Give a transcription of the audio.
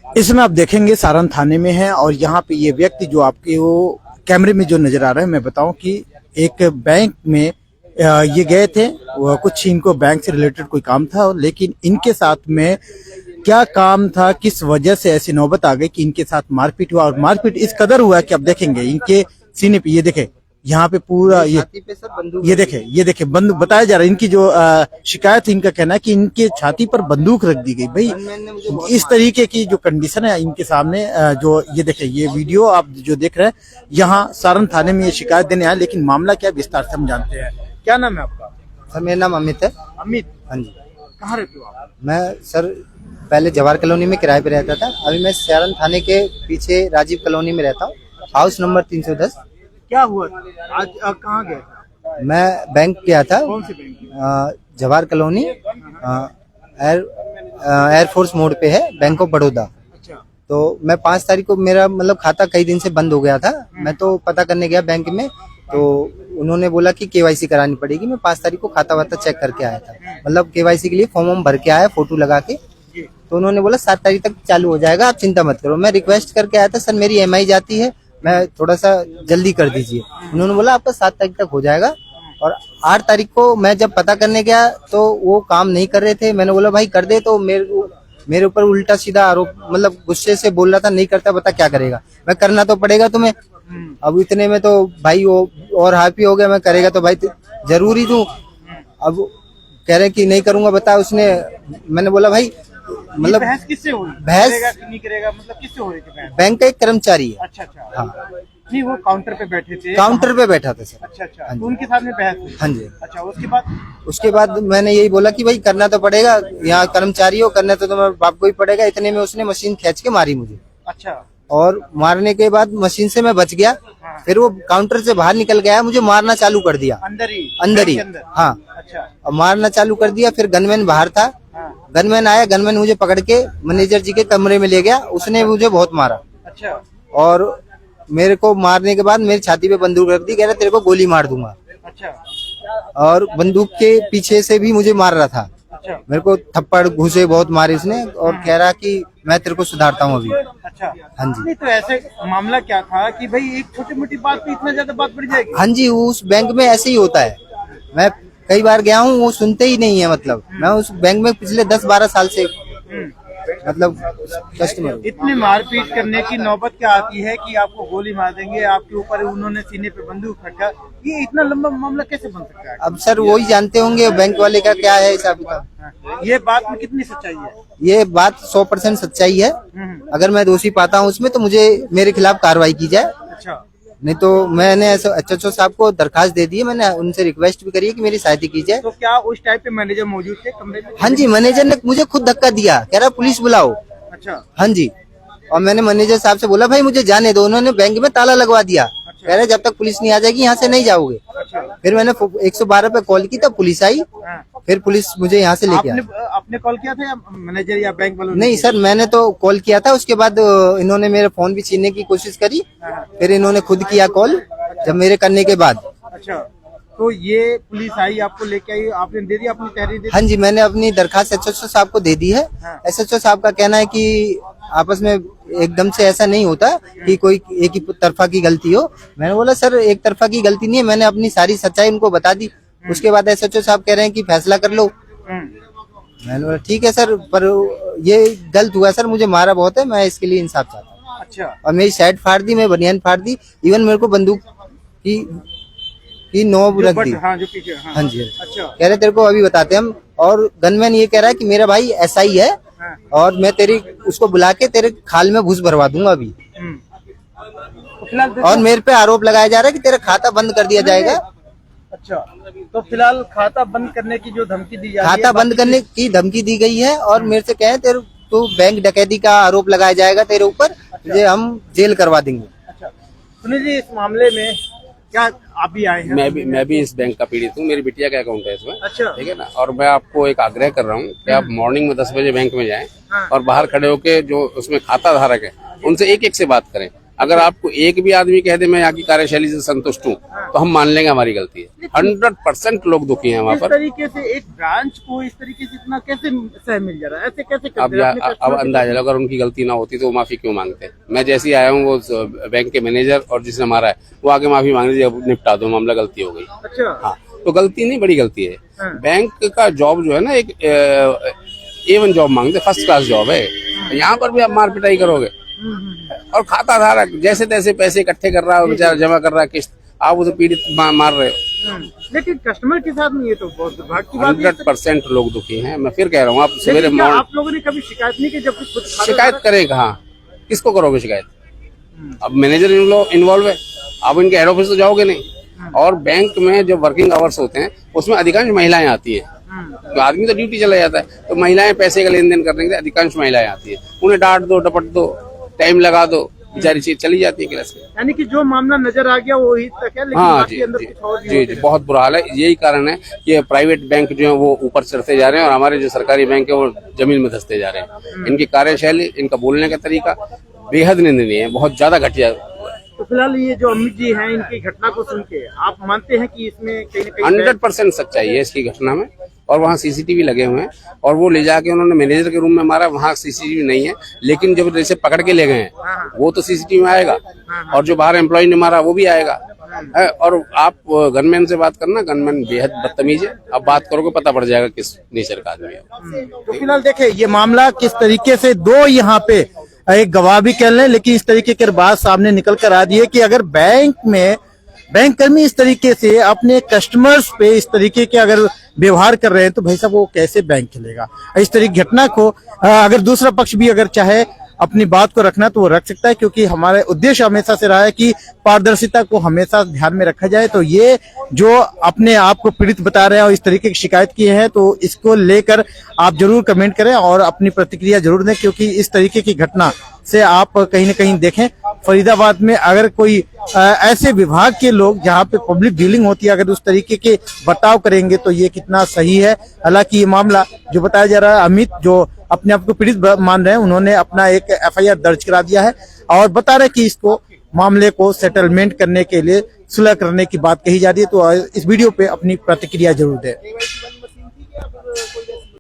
इसमें आप देखेंगे सारण थाने में है और यहाँ पे ये व्यक्ति जो आपके वो कैमरे में जो नजर आ रहा है, मैं बताऊं कि एक बैंक में ये गए थे, वो कुछ इनको बैंक से रिलेटेड कोई काम था, लेकिन इनके साथ में क्या काम था, किस वजह से ऐसी नौबत आ गई कि इनके साथ मारपीट हुआ। और मारपीट इस कदर हुआ कि आप देखेंगे इनके सीने पे, ये देखे यहाँ पे पूरा ये देखे बंदूक बताया जा रहा है। इनकी जो शिकायत है, इनका कहना है कि इनके छाती पर बंदूक रख दी गई। भाई इस तरीके की जो कंडीशन है इनके सामने, जो ये देखे, ये वीडियो आप जो देख रहे हैं, यहाँ सारण थाने में ये शिकायत देने आए। लेकिन मामला क्या विस्तार से हम जानते हैं। क्या नाम है आपका? सर मेरा नाम अमित है। अमित, हाँ जी। कहाँ रहते हो आप? मैं सर पहले जवाहर कॉलोनी में किराए पे रहता था, अभी मैं सारण थाने के पीछे राजीव कॉलोनी में रहता हूँ, हाउस नंबर 310। क्या हुआ आज? कहाँ गए? मैं बैंक गया था। कौन से बैंक? जवाहर कॉलोनी एयरफोर्स मोड़ पे है, बैंक ऑफ बड़ौदा। अच्छा। तो मैं 5 तारीख को, मेरा मतलब खाता कई दिन से बंद हो गया था। मैं तो पता करने गया बैंक में, तो उन्होंने बोला कि केवाईसी करानी पड़ेगी। मैं 5 तारीख को खाता वाता चेक करके आया था, मतलब केवाईसी के लिए फॉर्म भर के आया, फोटो लगा के। तो उन्होंने बोला 7 तारीख तक चालू हो जाएगा, आप चिंता मत करो। मैं रिक्वेस्ट करके आया था, सर मेरी EMI जाती है, मैं थोड़ा सा जल्दी कर दीजिए। उन्होंने बोला आपका 7 तारीख तक हो जाएगा। और 8 तारीख को मैं जब पता करने गया तो वो काम नहीं कर रहे थे। मैंने बोला भाई कर दे, तो मेरे ऊपर उल्टा सीधा आरोप, मतलब गुस्से से बोल रहा था, नहीं करता बता क्या करेगा, मैं करना तो पड़ेगा तुम्हें। अब इतने में तो भाई वो और हैप्पी हो गया, मैं करेगा तो भाई जरूरी तू। अब कह रहे कि नहीं करूंगा बता उसने। मैंने बोला भाई मतलब बहस किससे हो रही? बहस करेगा कि नहीं करेगा, मतलब किससे हो रही थी बहस? बैंक का एक कर्मचारी है। अच्छा अच्छा। हाँ, नहीं वो काउंटर पे बैठे थे? काउंटर पे बैठा था सर। अच्छा अच्छा। हाँ जी। तो उनके साथ में बहस हुई? हाँ जी। अच्छा, उसके बाद मैंने यही बोला कि भाई करना तो पड़ेगा, यहाँ कर्मचारी हो, करना तो तुम्हारे बाप को ही पड़ेगा। इतने में उसने मशीन खींच के मारी मुझे। अच्छा। और मारने के बाद मशीन से मैं बच गया। हाँ। फिर वो काउंटर से बाहर निकल गया, मुझे मारना चालू कर दिया अंदर ही। हाँ, अच्छा। और मारना चालू कर दिया। फिर गनमैन बाहर था, हाँ। गनमैन आया, गनमैन मुझे पकड़ के मैनेजर जी के कमरे में ले गया। उसने मुझे बहुत मारा। अच्छा। और मेरे को मारने के बाद मेरी छाती पे बंदूक रख दी, कह रहा तेरे को गोली मार दूंगा। अच्छा। और बंदूक के पीछे से भी मुझे मार रहा था। अच्छा। मेरे को थप्पड़ घूसे बहुत मारे उसने, और कह रहा कि मैं तेरे को सुधारता हूँ अभी। अच्छा। हाँ जी। नहीं तो ऐसे मामला क्या था कि भाई एक छोटी मोटी बात पे इतना ज्यादा बात बढ़ जाएगी? हाँ जी, उस बैंक में ऐसे ही होता है। मैं कई बार गया हूँ, वो सुनते ही नहीं है। मतलब मैं उस बैंक में पिछले 10-12 साल से मतलब कस्टमर। इतने मारपीट करने की नौबत क्या आती है कि आपको गोली मार देंगे, आपके ऊपर उन्होंने सीने पे बंदूक रखा, ये इतना लंबा मामला कैसे बन सकता है? अब सर वही जानते होंगे बैंक वाले का क्या है हिसाब किताब। ये बात में कितनी सच्चाई है? ये बात 100% सच्चाई है। अगर मैं दोषी पाता हूँ उसमें, तो मेरे खिलाफ कार्रवाई की जाए। अच्छा। नहीं तो मैंने HO साहब को दरखास्त दे दी है, मैंने उनसे रिक्वेस्ट भी करी है कि मेरी सहायता की जाए। तो क्या उस टाइप पे मैनेजर मौजूद थे कमरे में? हाँ जी, मैनेजर ने मुझे खुद धक्का दिया, कह रहा पुलिस बुलाओ। अच्छा। हाँ जी। और मैंने मैनेजर साहब से बोला भाई मुझे जाने दो, उन्होंने बैंक में ताला लगवा दिया। कह रहे जब तक पुलिस नहीं आ जाएगी यहाँ से नहीं जाओगे। अच्छा। फिर मैंने 112 पे कॉल की, तब पुलिस आई। हाँ। फिर पुलिस मुझे यहाँ से लेके आई। आपने कॉल किया था या मैनेजर या बैंक वालों ने? नहीं सर, मैंने तो कॉल किया था। उसके बाद इन्होंने मेरा फोन भी छीनने की कोशिश करी। फिर इन्होंने खुद किया कॉल, जब मेरे करने के बाद। अच्छा, तो ये पुलिस आई, आपको लेके आई, आपने दे दी अपनी तहरीर? दे दी? हाँ जी, मैंने अपनी दरखास्त HO साहब को दे दी है। हाँ। SHO साहब का कहना है कि आपस में एकदम से ऐसा नहीं होता कि कोई एक ही तरफा की गलती हो। मैंने बोला सर एक तरफा की गलती नहीं है, मैंने अपनी सारी सच्चाई उनको बता दी। उसके बाद SHO साहब कह रहे हैं कि फैसला कर लो। मैंने बोला ठीक है सर, पर ये गलत हुआ सर, मुझे मारा बहुत है, मैं इसके लिए इंसाफ चाहता हूँ। अच्छा। और मेरी शर्ट फाड़ दी, मैं बनियान फाड़ दी, इवन मेरे को बंदूक की नोक रख दी। हाँ, जो पीछे। हाँ। हाँ जी। अच्छा। कह रहे तेरे को अभी बताते हम। और गनमैन ये कह रहा है कि मेरा भाई SI है। हाँ। और मैं उसको बुला के तेरे खाल में घुस भरवा दूंगा अभी। तो फिलहाल और मेरे पे आरोप लगाया जा रहा है कि तेरा खाता बंद कर दिया जाएगा। अच्छा, तो फिलहाल खाता बंद करने की जो धमकी दी जा रही है? खाता बंद करने की धमकी दी गई है, और मेरे से कहे तेरे तो बैंक डकैती का आरोप लगाया जाएगा तेरे ऊपर। तुझे हम जेल करवा देंगे। अच्छा, सुनील जी, इस मामले में क्या आप भी आए हैं? मैं भी इस बैंक का पीड़ित हूँ, मेरी बिटिया का अकाउंट है इसमें। अच्छा। ठीक है ना। और मैं आपको एक आग्रह कर रहा हूँ कि आप मॉर्निंग में 10 बजे बैंक में जाएं। हाँ। और बाहर खड़े होके जो उसमें खाता धारक है उनसे एक से बात करें। अगर आपको एक भी आदमी कह दे मैं यहाँ की कार्यशैली से संतुष्ट हूँ तो हम मान लेंगे हमारी गलती है। 100% लोग दुखी हैं वहाँ इस पर। तरीके से एक ब्रांच को इस तरीके से इतना कैसे सह मिल जा रहा है, ऐसे कैसे करते अब हैं अपने अब customer के अंदाजा लो, अगर उनकी गलती ना होती तो वो माफी क्यों मांगते? मैं जैसे ही आया हूँ वो बैंक के मैनेजर और जिसने मारा है वो आके माफी मांग रही है, निपटा दो मामला, गलती हो गई। साथ? अच्छा। हाँ, तो गलती नहीं, बड़ी गलती है। हाँ। बैंक का जॉब जो है ना एक A1 जॉब मांगते, फर्स्ट क्लास जॉब है। यहाँ पर भी आप मार पिटाई करोगे और खाता धारक जैसे तैसे पैसे इकट्ठे कर रहा है, बेचारा जमा कर रहा है किस्त, आप उसे पीड़ित मार रहे हो। लेकिन कस्टमर के साथ में ये तो बहुत दुर्भाग्य की बात है। 100% लोग दुखी हैं। मैं फिर कह रहा हूँ, आप सवेरे लेकिन क्या आप लोगों ने कभी शिकायत नहीं की? जब कुछ शिकायत करें कहाँ, किसको करोगे शिकायत? अब मैनेजर इन्वॉल्व है, आप इनके हेड ऑफिस तो जाओगे नहीं। और बैंक में जो वर्किंग आवर्स होते हैं उसमें अधिकांश महिलाएं आती हैं, तो आदमी तो ड्यूटी चला जाता है, तो महिलाएं पैसे का लेन देन करने के लिए अधिकांश महिलाएं आती है। उन्हें डांट दो, डपट दो, टाइम लगा दो, बेचारी चीज चली जाती है क्लास में। यानी कि जो मामला नजर आ गया वो ही तक है, लेकिन हाँ बाकी जी अंदर जी कुछ और भी जी होते जी, हैं। बहुत बुरा हाल है। यही कारण है कि प्राइवेट बैंक जो है वो ऊपर चढ़ते जा रहे हैं और हमारे जो सरकारी बैंक है वो जमीन में धंसते जा रहे हैं। इनकी कार्यशैली, इनका बोलने का तरीका बेहद निंदनीय है, बहुत ज्यादा घटिया। तो फिलहाल ये जो अमित जी हैं, इनकी घटना को सुन के आप मानते हैं कि इसमें कहीं न कहीं 100% सच्चाई है इसकी घटना में। और वहाँ सीसीटीवी लगे हुए हैं और वो ले जाके उन्होंने मैनेजर के रूम में मारा, वहाँ सीसीटीवी नहीं है, लेकिन जब जैसे पकड़ के ले गए हैं वो तो सीसीटीवी में आएगा और जो बाहर एम्प्लॉय ने मारा वो भी आएगा। है, और आप गनमैन से बात करना, गनमैन बेहद बदतमीज है। अब बात करोगे पता पड़ जाएगा किस नेचर का आदमी है। तो फिलहाल देखिए ये मामला किस तरीके से दो यहाँ पे एक गवाह भी कह लें, लेकिन इस तरीके की बात सामने निकल कर आ रही है कि अगर बैंक में बैंक कर्मी इस तरीके से अपने कस्टमर्स पे इस तरीके के अगर व्यवहार कर रहे हैं तो भाई साहब वो कैसे बैंक चलेगा। इस तरह की घटना को अगर दूसरा पक्ष भी अगर चाहे अपनी बात को रखना तो वो रख सकता है, क्योंकि हमारे उद्देश्य हमेशा से रहा है कि पारदर्शिता को हमेशा ध्यान में रखा जाए। तो ये जो अपने आप को पीड़ित बता रहे हैं और इस तरीके की शिकायत की है तो इसको लेकर आप जरूर कमेंट करें और अपनी प्रतिक्रिया जरूर दें, क्योंकि इस तरीके की घटना से आप कहीं न कहीं देखें फरीदाबाद में अगर कोई ऐसे विभाग के लोग जहां पे पब्लिक डीलिंग होती है अगर उस तरीके के बर्ताव करेंगे तो ये कितना सही है। हालांकि ये मामला जो बताया जा रहा है, अमित जो अपने आप को पीड़ित मान रहे हैं, उन्होंने अपना एक FIR दर्ज करा दिया है और बता रहे कि इसको मामले को सेटलमेंट करने के लिए सुलह करने की बात कही जा रही है। तो इस वीडियो पे अपनी प्रतिक्रिया जरूर दें।